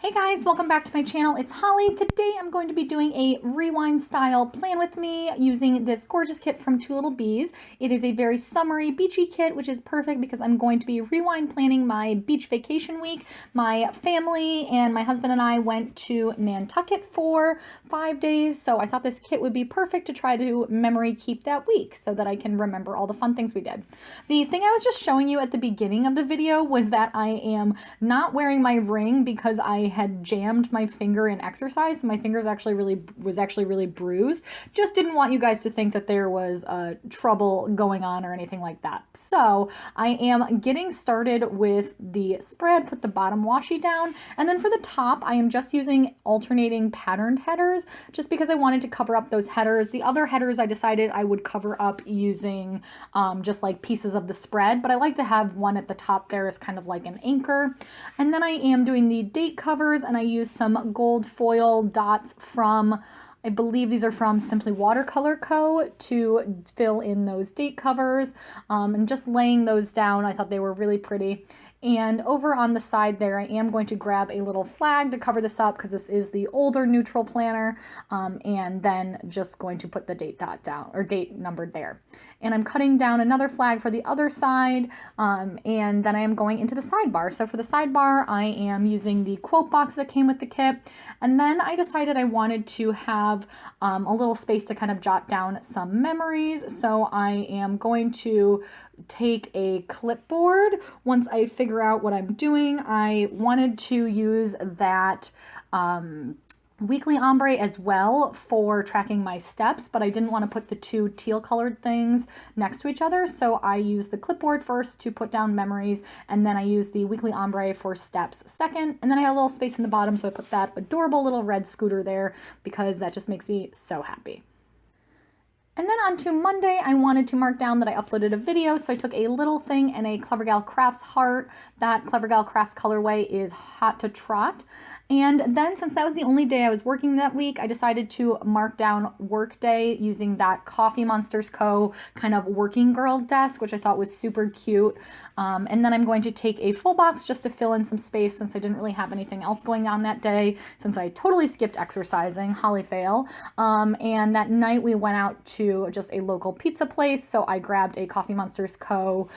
Hey guys, welcome back to my channel. It's Holly. Today I'm going to be doing a rewind style plan with me using this gorgeous kit from Two Lil Bees. It is a very summery, beachy kit, which is perfect because I'm going to be rewind planning my beach vacation week. My family and my husband and I went to Nantucket for 5 days, so I thought this kit would be perfect to try to memory keep that week so that I can remember all the fun things we did. The thing I was just showing you at the beginning of the video was that I am not wearing my ring because I had jammed my finger in exercise. So my fingers was actually really bruised. Just didn't want you guys to think that there was trouble going on or anything like that. So I am getting started with the spread, put the bottom washi down, and then for the top I am just using alternating patterned headers just because I wanted to cover up those headers. The other headers I decided I would cover up using just like pieces of the spread, but I like to have one at the top there as kind of like an anchor. And then I am doing the date covers, and I use some gold foil dots from, I believe these are from Simply Watercolor Co. to fill in those date covers, and just laying those down. I thought they were really pretty. And over on the side there, I am going to grab a little flag to cover this up because this is the older neutral planner, and then just going to put the date dot down, or date numbered there. And I'm cutting down another flag for the other side, and then I am going into the sidebar. So for the sidebar, I am using the quote box that came with the kit, and then I decided I wanted to have a little space to kind of jot down some memories. So I am going to take a clipboard once I figure out what I'm doing. I wanted to use that weekly ombre as well for tracking my steps, but I didn't want to put the two teal colored things next to each other. So I used the clipboard first to put down memories, and then I used the weekly ombre for steps second. And then I had a little space in the bottom, so I put that adorable little red scooter there because that just makes me so happy. And then on to Monday, I wanted to mark down that I uploaded a video, so I took a little thing and a Clever Gal Crafts heart. That Clever Gal Crafts colorway is Hot to Trot. And then since that was the only day I was working that week, I decided to mark down work day using that Coffee Monsters Co. kind of working girl desk, which I thought was super cute. And then I'm going to take a full box just to fill in some space since I didn't really have anything else going on that day, since I totally skipped exercising, Holly fail. And that night we went out to just a local pizza place, so I grabbed a Coffee Monsters Co.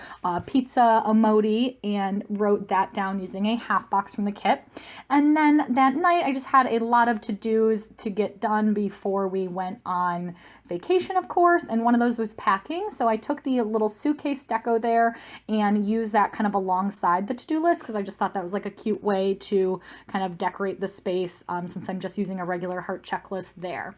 Pizza emoji and wrote that down using a half box from the kit. And then that night I just had a lot of to-dos to get done before we went on vacation, of course, and one of those was packing. So I took the little suitcase deco there and used that kind of alongside the to-do list because I just thought that was like a cute way to kind of decorate the space, since I'm just using a regular heart checklist there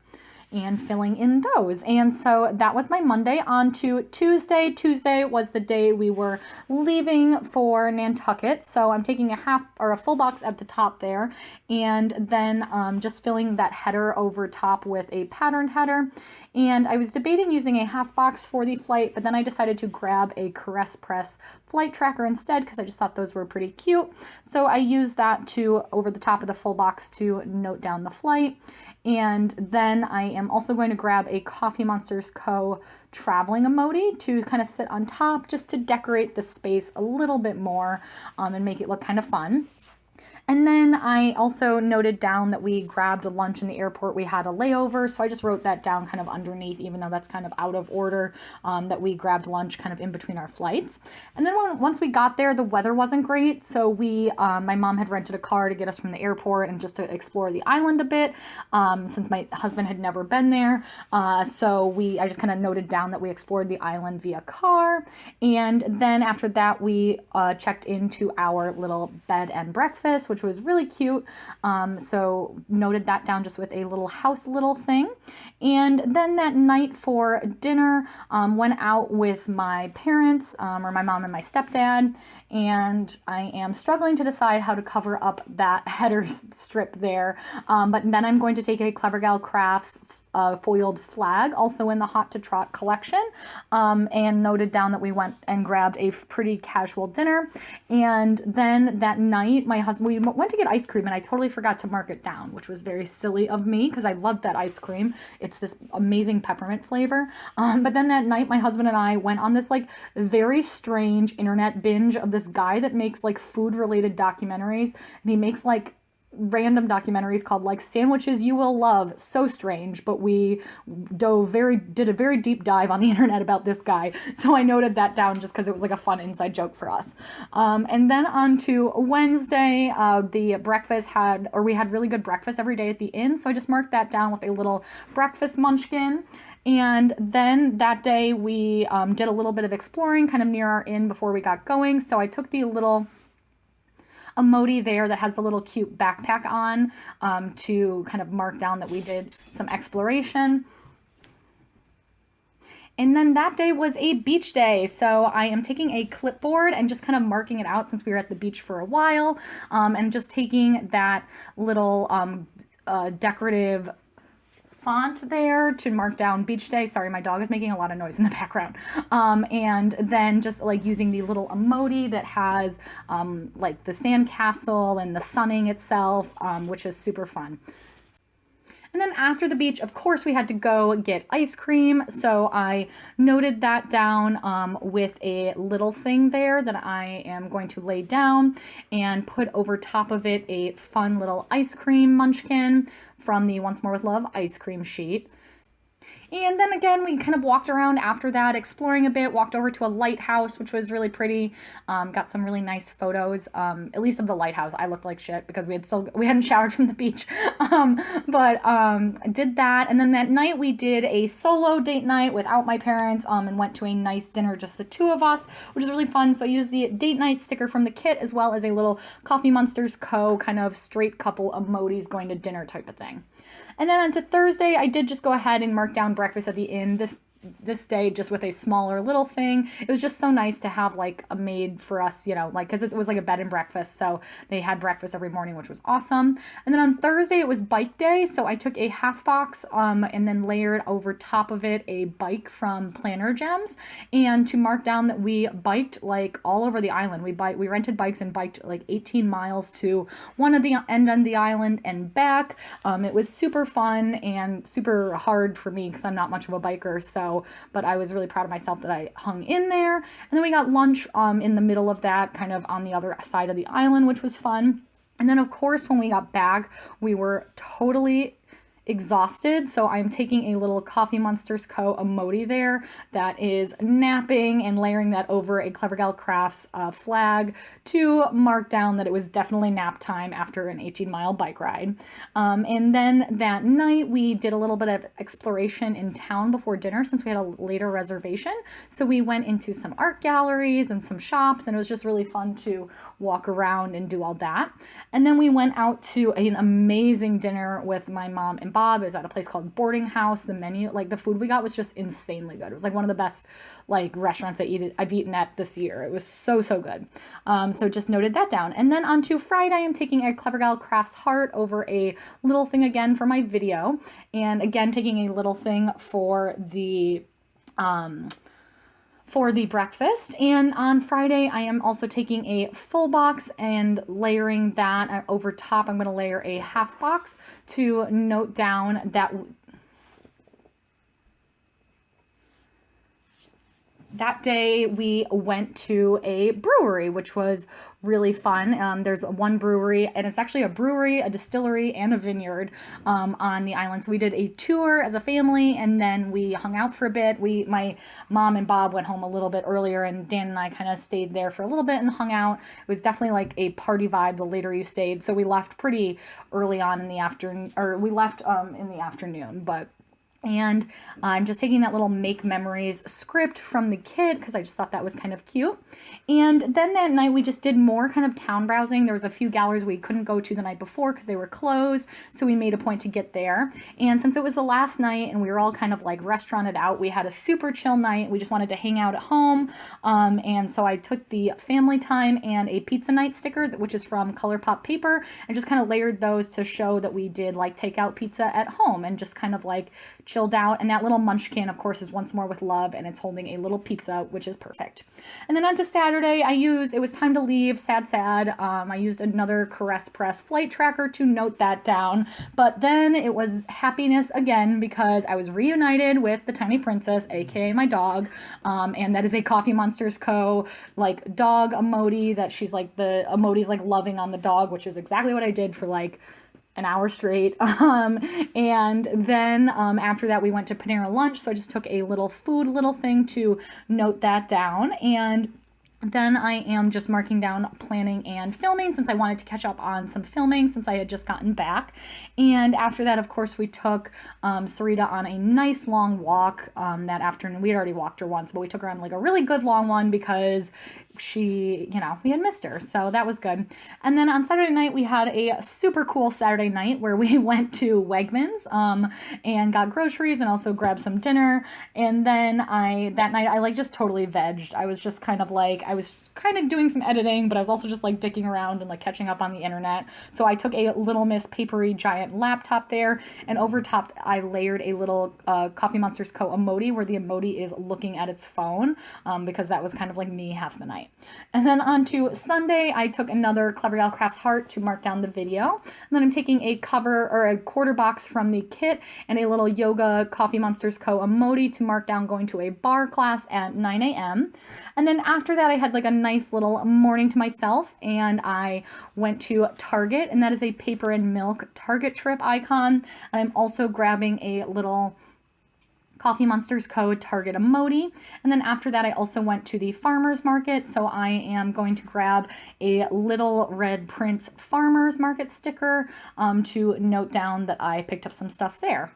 and filling in those. And so that was my Monday. On to Tuesday. Tuesday was the day we were leaving for Nantucket. So I'm taking a half or a full box at the top there, and then just filling that header over top with a patterned header. And I was debating using a half box for the flight, but then I decided to grab a Caress Press flight tracker instead because I just thought those were pretty cute. So I used that to over the top of the full box to note down the flight. And then I am also going to grab a Coffee Monsters Co. traveling emoji to kind of sit on top just to decorate the space a little bit more, and make it look kind of fun. And then I also noted down that we grabbed a lunch in the airport. We had a layover, so I just wrote that down kind of underneath, even though that's kind of out of order, that we grabbed lunch kind of in between our flights. And then once we got there, the weather wasn't great, so my mom had rented a car to get us from the airport and just to explore the island a bit, since my husband had never been there. I just kind of noted down that we explored the island via car. And then after that, we checked into our little bed and breakfast, which was really cute. So noted that down just with a little house little thing. And then that night for dinner, went out with my parents, or my mom and my stepdad. And I am struggling to decide how to cover up that header strip there. But then I'm going to take a Clever Gal Crafts foiled flag, also in the Hot to Trot collection, and noted down that we went and grabbed a pretty casual dinner. And then that night, we went to get ice cream, and I totally forgot to mark it down, which was very silly of me because I love that ice cream. It's this amazing peppermint flavor. But then that night, my husband and I went on this like very strange internet binge of this guy that makes like food related documentaries, and he makes like random documentaries called like Sandwiches You Will Love. So strange, but we did a very deep dive on the internet about this guy. So I noted that down just because it was like a fun inside joke for us. And then on to Wednesday, we had really good breakfast every day at the inn. So I just marked that down with a little breakfast munchkin. And then that day we did a little bit of exploring kind of near our inn before we got going. So I took the little emoji there that has the little cute backpack on to kind of mark down that we did some exploration. And then that day was a beach day. So I am taking a clipboard and just kind of marking it out since we were at the beach for a while, and just taking that little decorative font there to mark down beach day. Sorry, my dog is making a lot of noise in the background. And then just like using the little emoji that has like the sandcastle and the sunning itself, which is super fun. And then after the beach, of course, we had to go get ice cream. So I noted that down with a little thing there that I am going to lay down and put over top of it a fun little ice cream munchkin from the Once More with Love ice cream sheet. And then again, we kind of walked around after that, exploring a bit, walked over to a lighthouse, which was really pretty. Got some really nice photos, at least of the lighthouse. I looked like shit because we hadn't showered from the beach. But did that. And then that night we did a solo date night without my parents, and went to a nice dinner, just the two of us, which is really fun. So I used the date night sticker from the kit as well as a little Coffee Monsters Co. kind of straight couple emojis going to dinner type of thing. And then on to Thursday, I did just go ahead and mark down breakfast at the inn this day just with a smaller little thing. It was just so nice to have like a maid for us, you know, like because it was like a bed and breakfast. So they had breakfast every morning, which was awesome. And then on Thursday, it was bike day. So I took a half box and then layered over top of it a bike from Planner Gems. And to mark down that we biked like all over the island. We rented bikes and biked like 18 miles to one of the end of the island and back. It was super fun and super hard for me because I'm not much of a biker. But I was really proud of myself that I hung in there. And then we got lunch in the middle of that, kind of on the other side of the island, which was fun. And then, of course, when we got back, we were totally exhausted. So I'm taking a little Coffee Monsters Co. emoji there that is napping and layering that over a Clever Gal Crafts flag to mark down that it was definitely nap time after an 18-mile bike ride. And then that night we did a little bit of exploration in town before dinner since we had a later reservation. So we went into some art galleries and some shops, and it was just really fun to walk around and do all that. And then we went out to an amazing dinner with my mom and Bob. It was at a place called Boarding House. The menu, like the food we got was just insanely good. It was like one of the best like restaurants I've eaten at this year. It was so good. So just noted that down. And then on to Friday, I'm taking a Clever Gal Crafts heart over a little thing again for my video. And again, taking a little thing for the breakfast. And on Friday, I am also taking a full box and layering that over top. I'm going to layer a half box to note down that day we went to a brewery, which was really fun. There's one brewery, and it's actually a brewery, a distillery, and a vineyard on the island. So we did a tour as a family, and then we hung out for a bit. My mom and Bob went home a little bit earlier, and Dan and I kind of stayed there for a little bit and hung out. It was definitely like a party vibe the later you stayed. So we left pretty early on in the afternoon, or we left in the afternoon, and I'm just taking that little Make Memories script from the kid because I just thought that was kind of cute. And then that night we just did more kind of town browsing. There was a few galleries we couldn't go to the night before because they were closed. So we made a point to get there. And since it was the last night and we were all kind of like restauranted out, we had a super chill night. We just wanted to hang out at home. And so I took the family time and a pizza night sticker, which is from ColourPop paper, and just kind of layered those to show that we did like takeout pizza at home and just kind of like chilled out. And that little munchkin, of course, is Once More with Love, and it's holding a little pizza, which is perfect. And then on to Saturday, it was time to leave, sad. I used another Caress Press flight tracker to note that down, but then it was happiness again because I was reunited with the tiny princess, aka my dog, and that is a Coffee Monsters Co. like dog emoji that she's like, the emoji's like loving on the dog, which is exactly what I did for like an hour straight. And then after that we went to Panera lunch, so I just took a little thing to note that down. And then I am just marking down planning and filming since I wanted to catch up on some filming since I had just gotten back. And after that, of course, we took Sarita on a nice long walk that afternoon. We had already walked her once, but we took her on like a really good long one because we had missed her. So that was good. And then on Saturday night, we had a super cool Saturday night where we went to Wegmans and got groceries and also grabbed some dinner. And then that night I like just totally vegged. I was just kind of doing some editing, but I was also just like dicking around and like catching up on the internet. So I took a Little Miss papery giant laptop there, and over top I layered a little Coffee Monsters Co. emoji where the emoji is looking at its phone because that was kind of like me half the night. And then on to Sunday, I took another Clever Gal Crafts heart to mark down the video. And then I'm taking a cover or a quarter box from the kit and a little yoga Coffee Monsters Co. emoji to mark down going to a bar class at 9 a.m. And then after that, I had like a nice little morning to myself, and I went to Target, and that is a Paper and Milk Target trip icon. And I'm also grabbing a little Coffee Monsters Co. Target emoji. And then after that, I also went to the farmer's market. So I am going to grab a Little Red Prince farmer's market sticker to note down that I picked up some stuff there.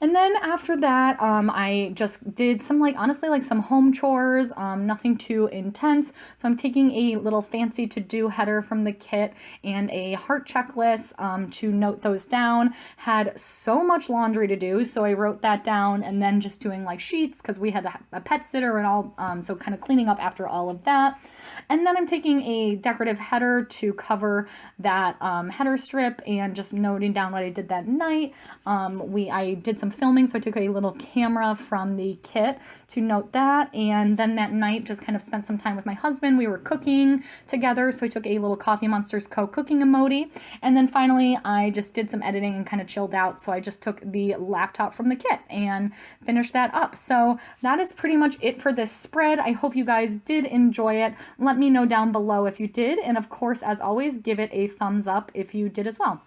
And then after that, I just did some honestly some home chores, nothing too intense. So I'm taking a little fancy to-do header from the kit and a heart checklist to note those down. Had so much laundry to do, so I wrote that down, and then just doing like sheets because we had a pet sitter and all, so kind of cleaning up after all of that. And then I'm taking a decorative header to cover that header strip and just noting down what I did that night. I did some filming, so I took a little camera from the kit to note that, and then that night just kind of spent some time with my husband. We were cooking together, so I took a little Coffee Monsters Co. cooking emoji, and then finally I just did some editing and kind of chilled out, so I just took the laptop from the kit and finished that up. So that is pretty much it for this spread. I hope you guys did enjoy it. Let me know down below if you did, and of course, as always, give it a thumbs up if you did as well.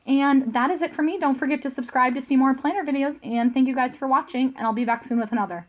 And that is it for me. Don't forget to subscribe to see more planner videos, and thank you guys for watching, and I'll be back soon with another.